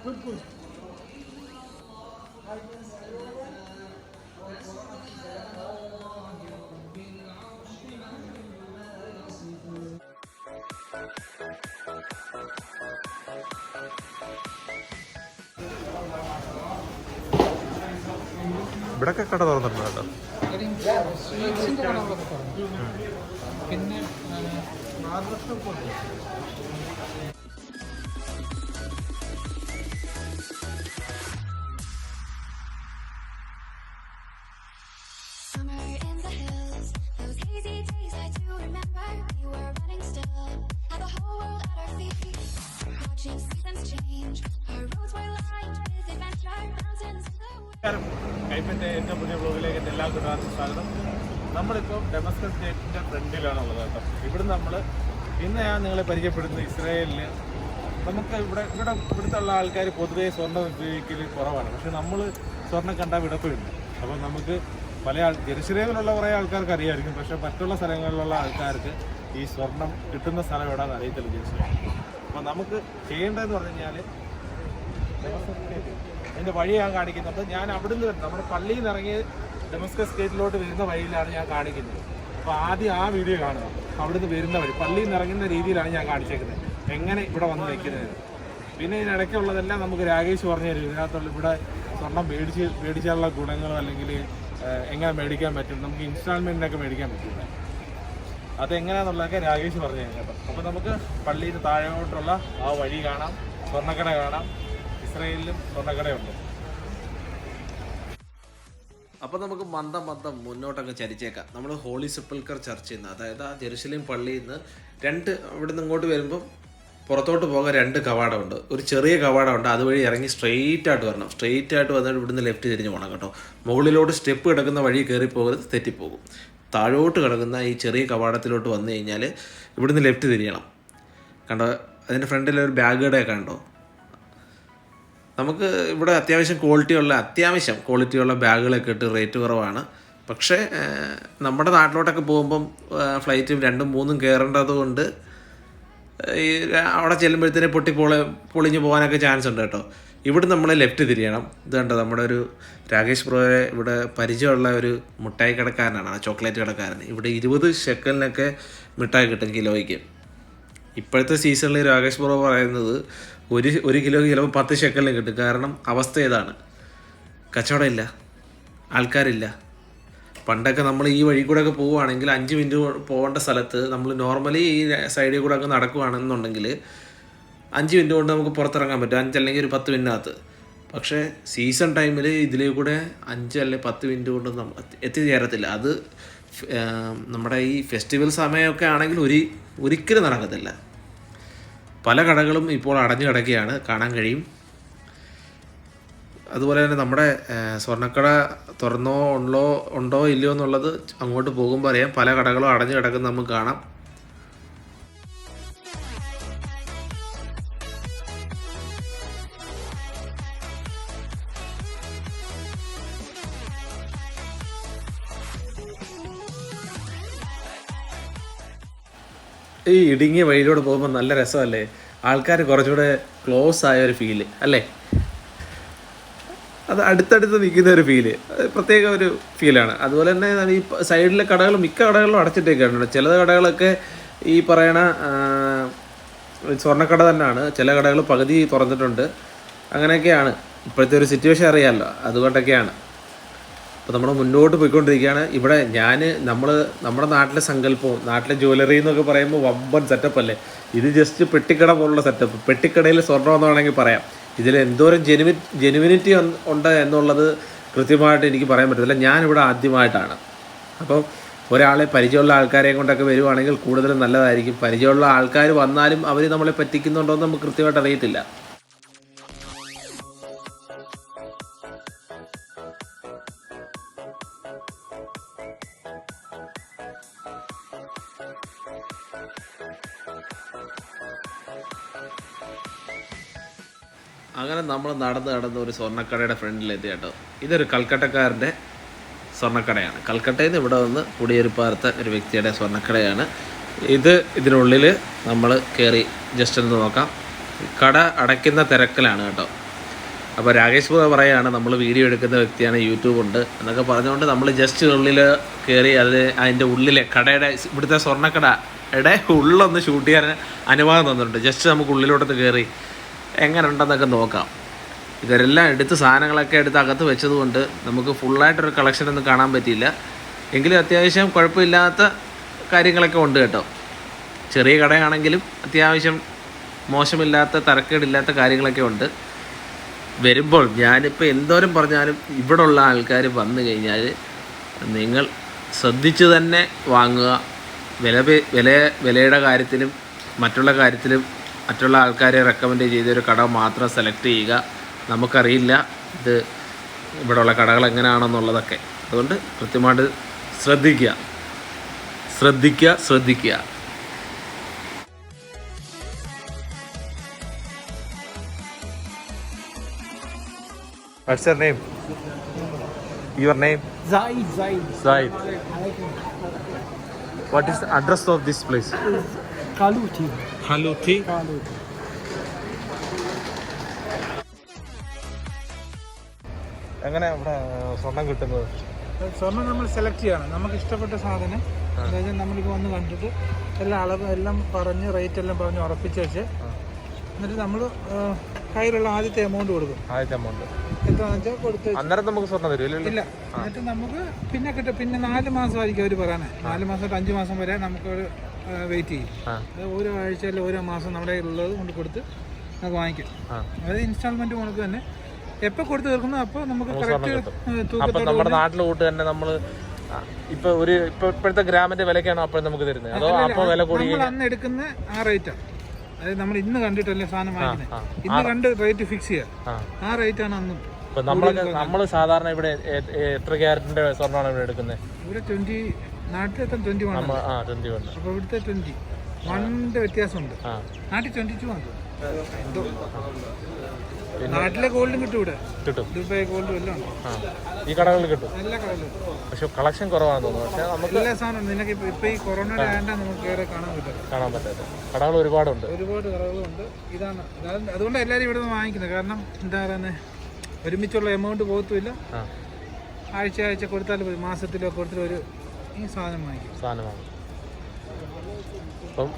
ഇവിടൊക്കെ കട തുറന്നിട്ടുണ്ട് കേട്ടോ. പിന്നെ കൈപ്പൻ്റെ ഏറ്റവും പുതിയ ബ്ലോഗിലേക്ക് എല്ലാവർക്കും സ്വാഗതം. നമ്മളിപ്പോൾ ഡെമസ്കസ് ഗേറ്റിൻ്റെ ഫ്രണ്ടിലാണുള്ളത് കേട്ടോ. ഇവിടുന്ന് നമ്മൾ ഇന്ന് ഞാൻ നിങ്ങളെ പരിചയപ്പെടുന്നത് ഇസ്രായേലിൽ നമുക്ക് ഇവിടുത്തെ ഉള്ള ആൾക്കാർ പൊതുവേ സ്വർണ്ണം ഉപയോഗിക്കൽ കുറവാണ്. പക്ഷെ നമ്മൾ സ്വർണ്ണം കണ്ടാൽ വിടപ്പില്ല. അപ്പോൾ നമുക്ക് ജെറുസലേമിലുള്ള കുറേ ആൾക്കാർക്ക് അറിയാമായിരിക്കും. പക്ഷേ മറ്റുള്ള സ്ഥലങ്ങളിലുള്ള ആൾക്കാർക്ക് ഈ സ്വർണം കിട്ടുന്ന സ്ഥലം എവിടെയാണെന്ന് അറിയത്തില്ല ജെറുസലേം. അപ്പോൾ നമുക്ക് ചെയ്യേണ്ടതെന്ന് പറഞ്ഞു കഴിഞ്ഞാൽ അതിൻ്റെ വഴി ഞാൻ കാണിക്കുന്നുണ്ട്. ഞാൻ അവിടുന്ന് വരുന്നത് നമ്മുടെ പള്ളിയിൽ നിന്ന് ഇറങ്ങി ഡെമസ്കസ് ഗേറ്റിലോട്ട് വരുന്ന വഴിയിലാണ് ഞാൻ കാണിക്കുന്നത്. അപ്പോൾ ആദ്യം ആ വീഡിയോ കാണുക. അവിടുന്ന് വരുന്ന വഴി പള്ളിയിൽ നിന്ന് ഇറങ്ങുന്ന രീതിയിലാണ് ഞാൻ കാണിച്ചേക്കുന്നത്, എങ്ങനെ ഇവിടെ വന്ന് വയ്ക്കുന്നത്. പിന്നെ ഇതിനിടയ്ക്കുള്ളതെല്ലാം നമുക്ക് രാകേഷ് പറഞ്ഞു തരും. ഇതിനകത്തുള്ള ഇവിടെ സ്വർണം മേടിച്ചാലുള്ള ഗുണങ്ങളോ അല്ലെങ്കിൽ എങ്ങനെ മേടിക്കാൻ പറ്റും, നമുക്ക് ഇൻസ്റ്റാൾമെൻറ്റിനൊക്കെ മേടിക്കാൻ പറ്റില്ല, അതെങ്ങനെയാണെന്നുള്ളതൊക്കെ രാകേഷ് പറഞ്ഞു തരും കേട്ടോ. അപ്പോൾ നമുക്ക് പള്ളിയിൽ താഴോട്ടുള്ള ആ വഴി കാണാം, സ്വർണ്ണക്കട കാണാം. ഇസ്രായേലിലും സ്വർണ്ണക്കടയുണ്ട്. അപ്പോൾ നമുക്ക് മന്ദം മുന്നോട്ടങ്ങ് ചരിച്ചേക്കാം. നമ്മൾ ഹോളി സെപ്പൽക്കർ ചർച്ചിൽ നിന്ന്, അതായത് ആ ജെറുസലേം പള്ളിയിൽ നിന്ന് ഇവിടുന്ന് ഇങ്ങോട്ട് വരുമ്പം പുറത്തോട്ട് പോകാൻ 2 കവാടമുണ്ട്. ഒരു ചെറിയ കവാടമുണ്ട്, അതുവഴി ഇറങ്ങി സ്ട്രെയിറ്റ് ആയിട്ട് വരണം. സ്ട്രെയിറ്റ് ആയിട്ട് വന്നിട്ട് ഇവിടുന്ന് ലെഫ്റ്റ് തിരിഞ്ഞ് പോകണം കേട്ടോ. മുകളിലോട്ട് സ്റ്റെപ്പ് കിടക്കുന്ന വഴി കയറി പോകരുത്, തെറ്റിപ്പോകും. താഴോട്ട് കിടക്കുന്ന ഈ ചെറിയ കവാടത്തിലോട്ട് വന്നു കഴിഞ്ഞാൽ ഇവിടുന്ന് ലെഫ്റ്റ് തിരിയണം. കണ്ടോ, അതിൻ്റെ ഫ്രണ്ടിലൊരു ബാഗ് കടയൊക്കെ ഉണ്ടോ. നമുക്ക് ഇവിടെ അത്യാവശ്യം ക്വാളിറ്റിയുള്ള ബാഗുകളൊക്കെ ഇട്ട് റേറ്റ് കുറവാണ്. പക്ഷേ നമ്മുടെ നാട്ടിലോട്ടൊക്കെ പോകുമ്പം ഫ്ലൈറ്റും 2-3 കയറേണ്ടത് കൊണ്ട് ഈ അവിടെ ചെല്ലുമ്പോഴത്തേനെ പൊളിഞ്ഞ് പോകാനൊക്കെ ചാൻസ് ഉണ്ട് കേട്ടോ. ഇവിടെ നമ്മൾ ലെഫ്റ്റ് തിരിയണം. ഇത് കണ്ടോ, നമ്മുടെ ഒരു രാകേഷ് ബ്രോയെ ഇവിടെ പരിചയമുള്ള ഒരു മിഠായി കടക്കാരനാണ്, ചോക്ലേറ്റ് കടക്കാരൻ. ഇവിടെ 20 ഷെക്കലിനൊക്കെ മിഠായി കിട്ടും കിലോയ്ക്ക്. ഇപ്പോഴത്തെ സീസണിൽ രാകേഷ് ബ്രോ പറയുന്നത് ഒരു കിലോയ്ക്ക് ചിലപ്പോൾ 10 ഷെക്കലിന് കിട്ടും. കാരണം അവസ്ഥ ഏതാണ്, കച്ചവടം ഇല്ല, ആൾക്കാരില്ല. പണ്ടൊക്കെ നമ്മൾ ഈ വഴി കൂടെ ഒക്കെ പോവുകയാണെങ്കിൽ 5 മിനിറ്റ് പോകേണ്ട സ്ഥലത്ത് നമ്മൾ നോർമലി ഈ സൈഡിൽ കൂടെ ഒക്കെ നടക്കുകയാണെന്നുണ്ടെങ്കിൽ 5 മിനിറ്റ് കൊണ്ട് നമുക്ക് പുറത്തിറങ്ങാൻ പറ്റും, 5 അല്ലെങ്കിൽ ഒരു 10 മിനിറ്റിനകത്ത്. പക്ഷേ സീസൺ ടൈമിൽ ഇതിലേ കൂടെ 5 അല്ലെങ്കിൽ 10 മിനിറ്റ് കൊണ്ട് എത്തിച്ചേരത്തില്ല. അത് നമ്മുടെ ഈ ഫെസ്റ്റിവൽ സമയമൊക്കെ ആണെങ്കിൽ ഒരിക്കലും നടക്കത്തില്ല. പല കടകളും ഇപ്പോൾ അടഞ്ഞു കിടക്കുകയാണ്, കാണാൻ കഴിയും. അതുപോലെ തന്നെ നമ്മുടെ സ്വർണ്ണക്കട തുറന്നോ ഉണ്ടോ ഇല്ലയോ എന്നുള്ളത് അങ്ങോട്ട് പോകുമ്പോൾ അറിയാം. പല കടകളും അടഞ്ഞു കിടക്കുന്ന നമുക്ക് കാണാം. ഈ ഇടുങ്ങിയ വഴിയിലൂടെ പോകുമ്പോൾ നല്ല രസമല്ലേ, ആൾക്കാർ കുറച്ചുകൂടെ ക്ലോസ് ആയ ഒരു ഫീല് അല്ലേ, അത് അടുത്തടുത്ത് നിൽക്കുന്ന ഒരു ഫീല്, പ്രത്യേക ഒരു ഫീലാണ്. അതുപോലെ തന്നെ ഈ സൈഡിലെ മിക്ക കടകളും അടച്ചിട്ടേക്കാണ്. ചില കടകളൊക്കെ ഈ പറയണ സ്വർണ്ണക്കട തന്നെയാണ്, ചില കടകൾ പകുതി തുറന്നിട്ടുണ്ട്. അങ്ങനെയൊക്കെയാണ് ഇപ്പോഴത്തെ ഒരു സിറ്റുവേഷൻ, അറിയാമല്ലോ, അതുകൊണ്ടൊക്കെയാണ്. അപ്പോൾ നമ്മൾ മുന്നോട്ട് പോയിക്കൊണ്ടിരിക്കുകയാണ്. ഇവിടെ നമ്മുടെ നാട്ടിലെ സങ്കല്പവും നാട്ടിലെ ജ്വല്ലറി എന്നൊക്കെ പറയുമ്പോൾ വമ്പൻ സെറ്റപ്പ് അല്ലേ. ഇത് ജസ്റ്റ് പെട്ടിക്കട പോലുള്ള സെറ്റപ്പ്, പെട്ടിക്കടയിൽ സ്വർണ്ണം എന്ന് വേണമെങ്കിൽ പറയാം. ഇതിൽ എന്തോരം ജെനുവിനിറ്റി ഉണ്ട് എന്നുള്ളത് കൃത്യമായിട്ട് എനിക്ക് പറയാൻ പറ്റത്തില്ല. ഞാനിവിടെ ആദ്യമായിട്ടാണ്. അപ്പോൾ ഒരാളെ പരിചയമുള്ള ആൾക്കാരെ കൊണ്ടൊക്കെ വരുവാണെങ്കിൽ കൂടുതലും നല്ലതായിരിക്കും. പരിചയമുള്ള ആൾക്കാർ വന്നാലും അവർ നമ്മളെ പറ്റിക്കുന്നുണ്ടോ എന്ന് നമുക്ക് കൃത്യമായിട്ട് അറിയത്തില്ല. അങ്ങനെ നമ്മൾ നടന്ന് ഒരു സ്വർണ്ണക്കടയുടെ ഫ്രണ്ടിലെത്തി കേട്ടോ. ഇതൊരു കൽക്കട്ടക്കാരൻ്റെ സ്വർണ്ണക്കടയാണ്. കൽക്കട്ടയിൽ നിന്ന് ഇവിടെ വന്ന് കുടിയേറിപ്പാർത്ത ഒരു വ്യക്തിയുടെ സ്വർണ്ണക്കടയാണ്. ഇതിനുള്ളിൽ നമ്മൾ കയറി ജസ്റ്റ് ഒന്ന് നോക്കാം. കട അടയ്ക്കുന്ന തിരക്കിലാണ് കേട്ടോ. അപ്പോൾ രാകേഷ് ബ്രോ പറയുകയാണ് നമ്മൾ വീഡിയോ എടുക്കുന്ന വ്യക്തിയാണ്, യൂട്യൂബ് ഉണ്ട് എന്നൊക്കെ പറഞ്ഞുകൊണ്ട് നമ്മൾ ജസ്റ്റ് ഉള്ളിൽ കയറി അതിൻ്റെ ഉള്ളിലെ കടയുടെ ഇവിടുത്തെ സ്വർണ്ണക്കടയുടെ ഉള്ളൊന്ന് ഷൂട്ട് ചെയ്യാൻ അനുവാദം തന്നിട്ടുണ്ട്. ജസ്റ്റ് നമുക്ക് ഉള്ളിലോട്ടൊന്ന് കയറി എങ്ങനെ ഉണ്ടെന്നൊക്കെ നോക്കാം. ഇവരെല്ലാം എടുത്ത് സാധനങ്ങളൊക്കെ എടുത്ത് അകത്ത് വെച്ചതുകൊണ്ട് നമുക്ക് ഫുള്ളായിട്ടൊരു കളക്ഷനൊന്നും കാണാൻ പറ്റിയില്ല. എങ്കിലും അത്യാവശ്യം കുഴപ്പമില്ലാത്ത കാര്യങ്ങളൊക്കെ ഉണ്ട് കേട്ടോ. ചെറിയ കടയാണെങ്കിലും അത്യാവശ്യം മോശമില്ലാത്ത തരക്കേടില്ലാത്ത കാര്യങ്ങളൊക്കെ ഉണ്ട്. വരുമ്പോൾ ഞാനിപ്പോൾ എന്തോരം പറഞ്ഞാലും ഇവിടെയുള്ള ആൾക്കാർ വന്നു കഴിഞ്ഞാൽ നിങ്ങൾ ശ്രദ്ധിച്ച് തന്നെ വാങ്ങുക. വിലയുടെ കാര്യത്തിലും മറ്റുള്ള കാര്യത്തിലും മറ്റുള്ള ആൾക്കാരെ റെക്കമെൻഡ് ചെയ്തൊരു കട മാത്രം സെലക്ട് ചെയ്യുക. നമുക്കറിയില്ല ഇത് ഇവിടെയുള്ള കടകൾ എങ്ങനെയാണെന്നുള്ളതൊക്കെ. അതുകൊണ്ട് കൃത്യമായിട്ട് ശ്രദ്ധിക്കുക. What's your name? Your name? Zaid. What is the address of this place? Kaluthi. എങ്ങനെ ഇവിടെ സ്വർണം കിട്ടുന്നത്? സ്വർണ്ണം നമ്മൾ സെലക്ട് ചെയ്യണം. നമുക്ക് ഇഷ്ടപ്പെട്ട സാധനം, അതായത് നമ്മളിപ്പോൾ വന്ന് കണ്ടിട്ട് എല്ലാ അളവ് എല്ലാം പറഞ്ഞ് റേറ്റ് എല്ലാം പറഞ്ഞ് ഉറപ്പിച്ച് വെച്ച് എന്നിട്ട് നമ്മൾ കയ്യിലുള്ള ആദ്യത്തെ എമൗണ്ട് കൊടുക്കും. എത്രയാണെന്ന് വെച്ചാൽ കൊടുത്ത് അന്നേരം നമുക്ക് സ്വർണ്ണം തരും ഇല്ല. എന്നിട്ട് നമുക്ക് പിന്നെ കിട്ടും. പിന്നെ 4 മാസമായിരിക്കും അവർ പറയാനേ. 4 മാസം തൊട്ട് 5 മാസം വരെ നമുക്ക് വെയിറ്റ് ചെയ്യും. ഓരോ ആഴ്ച അല്ലെങ്കിൽ ഓരോ മാസം നമ്മുടെ ഉള്ളത് കൊണ്ട് കൊടുത്ത് നമുക്ക് വാങ്ങിക്കും. അതായത് ഇൻസ്റ്റാൾമെന്റ് കണക്ക് തന്നെ എപ്പോൾ കൊടുത്ത് തീർക്കുന്നു അപ്പോൾ നമുക്ക് നമ്മുടെ നാട്ടിലെ കൂട്ട് തന്നെ നമ്മൾ ഇപ്പോഴത്തെ ഗ്രാമിന്റെ വിലക്കാണോ അപ്പോഴും നമുക്ക് തരുന്നത്? അതോ അപ്പോൾ വില കൂടി അന്ന് എടുക്കുന്ന ആ റേറ്റാണ്. അതായത് നമ്മൾ ഇന്ന് കണ്ടിട്ടല്ലേ സാധനം വാങ്ങിക്കുന്നത്. ഇന്ന് കണ്ട് റേറ്റ് ഫിക്സ് ചെയ്യുക. ആ റേറ്റ് ആണ് അന്നും. നമ്മൾ സാധാരണ ഇവിടെ എത്ര ക്യാരറ്റിന്റെ സ്വർണ്ണമാണ് ഇവിടെ എടുക്കുന്നത്? ഇവിടെ 20, നാട്ടിലെത്താൻ 21. അപ്പൊ ഇവിടുത്തെ 21 വ്യത്യാസമുണ്ട്. നാട്ടിൽ 22 ആണ്. നാട്ടിലെ ഗോൾഡും കിട്ടും ഇവിടെ. ദുബായ് ഗോൾഡും എല്ലാം ഉണ്ട്. ഈ കടകളിൽ കിട്ടും. എല്ലാ കടകളിലും. പക്ഷെ കളക്ഷൻ കുറവാണെന്ന് തോന്നുന്നു. പക്ഷെ നമുക്ക് എല്ലാ സാധനം നിനക്ക് ഇപ്പൊ ഈ കൊറോണയുടെ ആയതുകൊണ്ട് നമുക്ക് വേറെ കാണാൻ പറ്റാത്ത കടകൾ ഒരുപാടുണ്ട്. ഒരുപാട് കടകളുണ്ട്. ഇതാണ് അതുകൊണ്ട് എല്ലാവരും ഇവിടെ നിന്ന് വാങ്ങിക്കുന്നത്. കാരണം എന്താ പറയുന്നത്, ഒരുമിച്ചുള്ള എമൗണ്ട് പോകത്തുമില്ല. ആഴ്ച കൊടുത്താൽ മാസത്തിലോ കൊടുത്തിട്ട് ഈ സാധനം വാങ്ങിക്കും. അപ്പം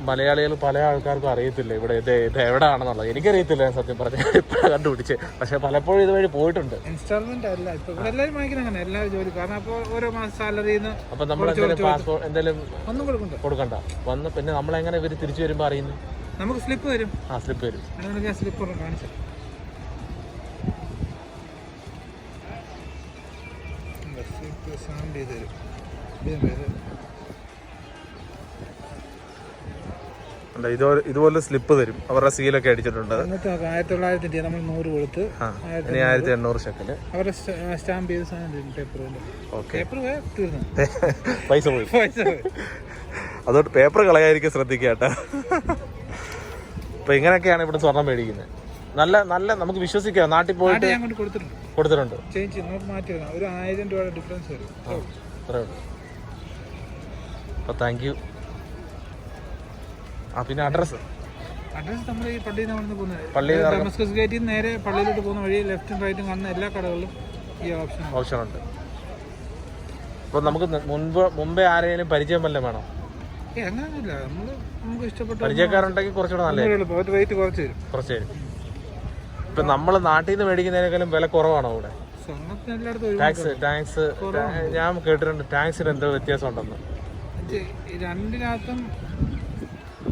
മലയാളികൾ പല ആൾക്കാർക്കും അറിയത്തില്ല ഇവിടെ ഇത് എവിടെയാണെന്നുള്ളത്. എനിക്കറിയത്തില്ല സത്യം പറഞ്ഞാൽ, ഇപ്പോഴാണ് കണ്ടുപിടിച്ച്. പക്ഷെ പലപ്പോഴും ഇതുവഴി പോയിട്ടുണ്ട്. ഇൻസ്റ്റാൾമെന്റ് അല്ല ഇപ്പൊ ഇവിടെ എല്ലാവരും വാങ്ങിക്കുന്നത് അങ്ങനെ, എല്ലാവരും ജോലി. കാരണം അപ്പോൾ ഓരോ മാസം സാലറിന്ന് അപ്പൊ നമ്മൾ പാസ്പോർട്ട് എന്തെങ്കിലും ഒന്നും കൊടുക്കണ്ട വന്ന് പിന്നെ നമ്മളെങ്ങനെ ഇവർ തിരിച്ചു വരുമ്പോൾ അറിയുന്നു? നമുക്ക് സ്ലിപ്പ് വരും. സ്ലിപ്പ് വരും. സ്ലിപ്പ് കാണിച്ചു. സാൻഡ് ചെയ്ത് തരും. ഇതുപോലെ സ്ലിപ്പ് തരും. അവരുടെ സീലൊക്കെ അടിച്ചിട്ടുണ്ട്. 1900 നമ്മൾ 100 കൊടുത്ത് 1800 ഷെക്കല് അവരുടെ സ്റ്റാമ്പ് ചെയ്ത സാധനം പേപ്പർ തീർന്നു. പൈസ പോയി. അതുകൊണ്ട് പേപ്പർ കളയായിരിക്കും ശ്രദ്ധിക്കുക കേട്ടോ. അപ്പൊ ഇങ്ങനെയൊക്കെയാണ് ഇവിടെ സ്വർണം മേടിക്കുന്നത്. നല്ല നമുക്ക് വിശ്വസിക്കാം. നാട്ടിൽ പോയിട്ട് കൊടുത്തിട്ടുണ്ട്. മാറ്റി ഒരു 1000 രൂപയുടെ ഡിഫറൻസ് വരും. അപ്പൊ താങ്ക് യു. പിന്നെ അഡ്രസ് നമ്മൾ ഈ പള്ളിയിൽ നിന്ന് പോകുന്നത് ഡമസ്കസ് ഗേറ്റിൽ നിന്ന് നേരെ പള്ളിയിലോട്ട് പോകുന്ന വഴി ലെഫ്റ്റും റൈറ്റും കാണുന്ന എല്ലാ കടകളിലും ഈ ഓപ്ഷൻ ഉണ്ട്. അപ്പോൾ നമുക്ക് മുമ്പേ ആരെങ്കിലും പരിചയം വല്ലതും വേണോ? അങ്ങനെയൊന്നുമില്ല. നമുക്ക് ഇഷ്ടപ്പെട്ട പരിചയക്കാരുണ്ടെങ്കിൽ കുറച്ചുകൂടെ നല്ല റേറ്റ് കുറച്ച് തരും. ഇപ്പൊ നമ്മൾ നാട്ടിൽ നിന്ന് മേടിക്കുന്നതിനേക്കാളും വില കുറവാണോ ഇവിടെ? ടാക്സ് ഞാൻ കേട്ടിട്ടുണ്ട്. ടാക്സിന് എന്തോ വ്യത്യാസം ഉണ്ടെന്ന്. രണ്ടിനകത്തും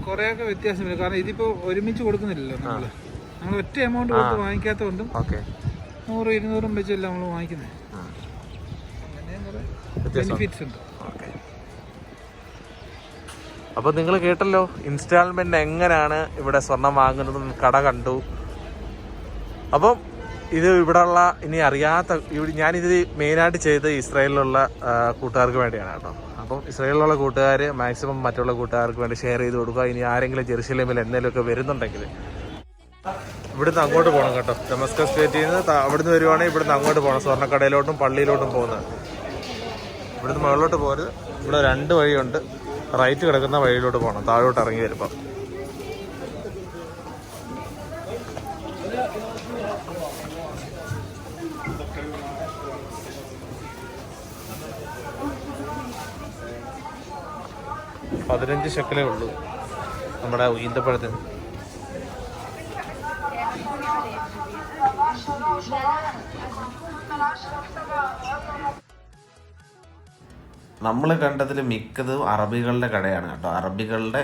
കുറെയൊക്കെ വ്യത്യാസം വരും. കാരണം ഇതിപ്പോ ഒരുമിച്ച് കൊടുക്കുന്നില്ലല്ലോ. നമ്മൾ ഒറ്റ എമൗണ്ട് കൊടുത്ത് വാങ്ങിക്കാത്തതുകൊണ്ടും 100-200 വെച്ചല്ല നമ്മൾ വാങ്ങിക്കുന്നത്. ബെനിഫിറ്റ്സ് ഉണ്ട്. അപ്പോൾ നിങ്ങൾ കേട്ടല്ലോ ഇൻസ്റ്റാൾമെന്റ് എങ്ങനെയാണ് ഇവിടെ സ്വർണം വാങ്ങുന്നത്. കട കണ്ടു. അപ്പം ഇത് ഇവിടെയുള്ള ഇനി അറിയാത്ത ഞാനിത് മെയിനായിട്ട് ചെയ്ത് ഇസ്രായേലിലുള്ള കൂട്ടുകാർക്ക് വേണ്ടിയാണ് കേട്ടോ. അപ്പം ഇസ്രായേലിലുള്ള കൂട്ടുകാർ മാക്സിമം മറ്റുള്ള കൂട്ടുകാർക്ക് വേണ്ടി ഷെയർ ചെയ്ത് കൊടുക്കുക. ഇനി ആരെങ്കിലും ജെറുസലേമിൽ എന്തെങ്കിലുമൊക്കെ വരുന്നുണ്ടെങ്കിൽ ഇവിടുന്ന് അങ്ങോട്ട് പോകണം കേട്ടോ. ഡമസ്കസ് ഗേറ്റിൽ നിന്ന് അവിടുന്ന് വരുവാണെങ്കിൽ ഇവിടുന്ന് അങ്ങോട്ട് പോകണം. സ്വർണ്ണക്കടയിലോട്ടും പള്ളിയിലോട്ടും പോകുന്നത്. ഇവിടുന്ന് മുകളിലോട്ട് പോകരുത്. ഇവിടെ 2 വഴിയുണ്ട്. റൈറ്റ് കിടക്കുന്ന വഴിയിലോട്ട് പോകണം. താഴോട്ട് ഇറങ്ങി വരുമ്പം $15 ശക്കലേ ഉള്ളൂ നമ്മുടെ ഈന്തപ്പഴത്തിന്. നമ്മൾ കണ്ടതിൽ മിക്കതും അറബികളുടെ കടയാണ് കേട്ടോ. അറബികളുടെ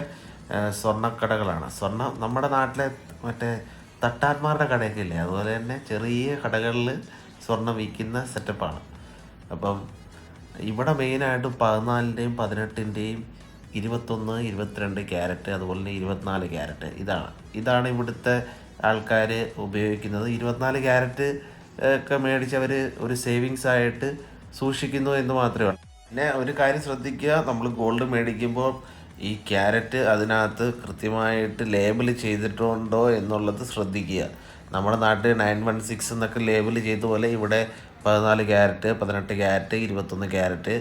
സ്വർണ്ണക്കടകളാണ്. സ്വർണ്ണം നമ്മുടെ നാട്ടിലെ മറ്റേ തട്ടാന്മാരുടെ കടയൊക്കെ ഇല്ലേ, അതുപോലെ തന്നെ ചെറിയ കടകളിൽ സ്വർണ്ണം വിൽക്കുന്ന സെറ്റപ്പാണ്. അപ്പം ഇവിടെ മെയിനായിട്ടും 14-ൻ്റെയും 18-ൻ്റെയും 21, 22 ക്യാരറ്റ്, അതുപോലെ തന്നെ 24 ക്യാരറ്റ് ഇതാണ് ഇവിടുത്തെ ആൾക്കാർ ഉപയോഗിക്കുന്നത്. 24 ക്യാരറ്റ് ഒക്കെ മേടിച്ചവർ ഒരു സേവിങ്സ് ആയിട്ട് സൂക്ഷിക്കുന്നു എന്ന് മാത്രമേ ഉള്ളൂ. പിന്നെ ഒരു കാര്യം ശ്രദ്ധിക്കുക, നമ്മൾ ഗോൾഡ് മേടിക്കുമ്പോൾ ഈ ക്യാരറ്റ് അതിനകത്ത് കൃത്യമായിട്ട് ലേബൽ ചെയ്തിട്ടുണ്ടോ എന്നുള്ളത് ശ്രദ്ധിക്കുക. നമ്മുടെ നാട്ടിൽ 916 എന്നൊക്കെ ലേബൽ ചെയ്ത പോലെ ഇവിടെ 14 ക്യാരറ്റ്, 18 ക്യാരറ്റ്, 21 ക്യാരറ്റ്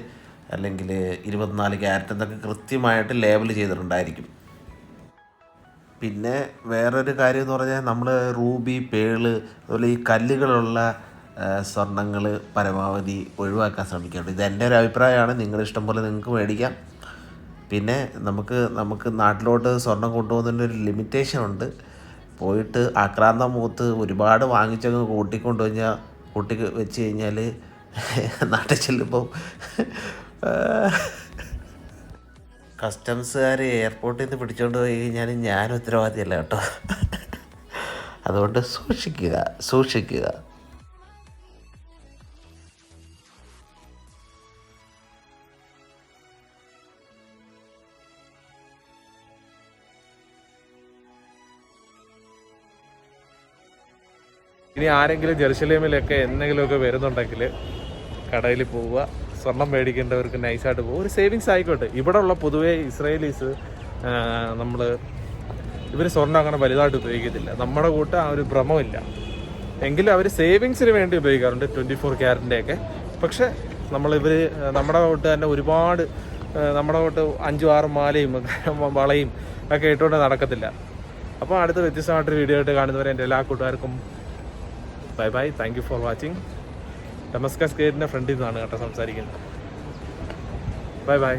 അല്ലെങ്കിൽ 24 ക്യാരറ്റ് എന്നൊക്കെ കൃത്യമായിട്ട് ലേബൽ ചെയ്തിട്ടുണ്ടായിരിക്കും. പിന്നെ വേറൊരു കാര്യം എന്ന് പറഞ്ഞാൽ നമ്മൾ റൂബി, പേള് അതുപോലെ ഈ കല്ലുകളുള്ള സ്വർണ്ണങ്ങൾ പരമാവധി ഒഴിവാക്കാൻ ശ്രമിക്കണം. ഇത് എൻ്റെ ഒരു അഭിപ്രായമാണ്. നിങ്ങളുടെ ഇഷ്ടം പോലെ നിങ്ങൾക്ക് മേടിക്കാം. പിന്നെ നമുക്ക് നാട്ടിലോട്ട് സ്വർണം കൊണ്ടുപോകുന്നതിൻ്റെ ഒരു ലിമിറ്റേഷൻ ഉണ്ട്. പോയിട്ട് ആക്രാന്തം മൂത്ത് ഒരുപാട് വാങ്ങിച്ചങ്ങ് കൂട്ടി വെച്ച് കഴിഞ്ഞാൽ നാട്ടിൽ ചെല്ലുമ്പോൾ കസ്റ്റംസുകാർ എയർപോർട്ടിൽ നിന്ന് പിടിച്ചുകൊണ്ട് പോയി കഴിഞ്ഞാൽ ഞാൻ ഉത്തരവാദിയല്ല കേട്ടോ. അതുകൊണ്ട് സൂക്ഷിക്കുക. ഇനി ആരെങ്കിലും ജെറുസലേമിലൊക്കെ എന്തെങ്കിലുമൊക്കെ വരുന്നുണ്ടെങ്കിൽ കടയിൽ പോവുക, സ്വർണം മേടിക്കേണ്ടവർക്ക് നൈസായിട്ട് പോകും. ഒരു സേവിങ്സ് ആയിക്കോട്ടെ. ഇവിടെ ഉള്ള പൊതുവേ ഇസ്രായേലീസ് ഇവർ സ്വർണ്ണം അങ്ങനെ വലുതായിട്ട് ഉപയോഗിക്കത്തില്ല. നമ്മുടെ കൂട്ട് ആ ഒരു ഭ്രമമില്ല. എങ്കിലും അവർ സേവിങ്സിന് വേണ്ടി ഉപയോഗിക്കാറുണ്ട് 24 ക്യാരറ്റിൻ്റെയൊക്കെ. പക്ഷേ നമ്മുടെ കൂട്ട് തന്നെ ഒരുപാട് നമ്മുടെ കൂട്ട് 5-6 മാലയും വളയും ഒക്കെ ഇട്ടുകൊണ്ട് നടക്കത്തില്ല. അപ്പോൾ അടുത്ത വ്യത്യസ്തമായിട്ടൊരു വീഡിയോ ആയിട്ട് കാണുന്നവരെ എൻ്റെ എല്ലാ കൂട്ടുകാർക്കും bye. Thank you for watching. Damascus ഗേറ്റിൻ്റെ ഫ്രണ്ടിൽ നിന്നാണ് കേട്ടോ സംസാരിക്കുന്നത്. ബൈ.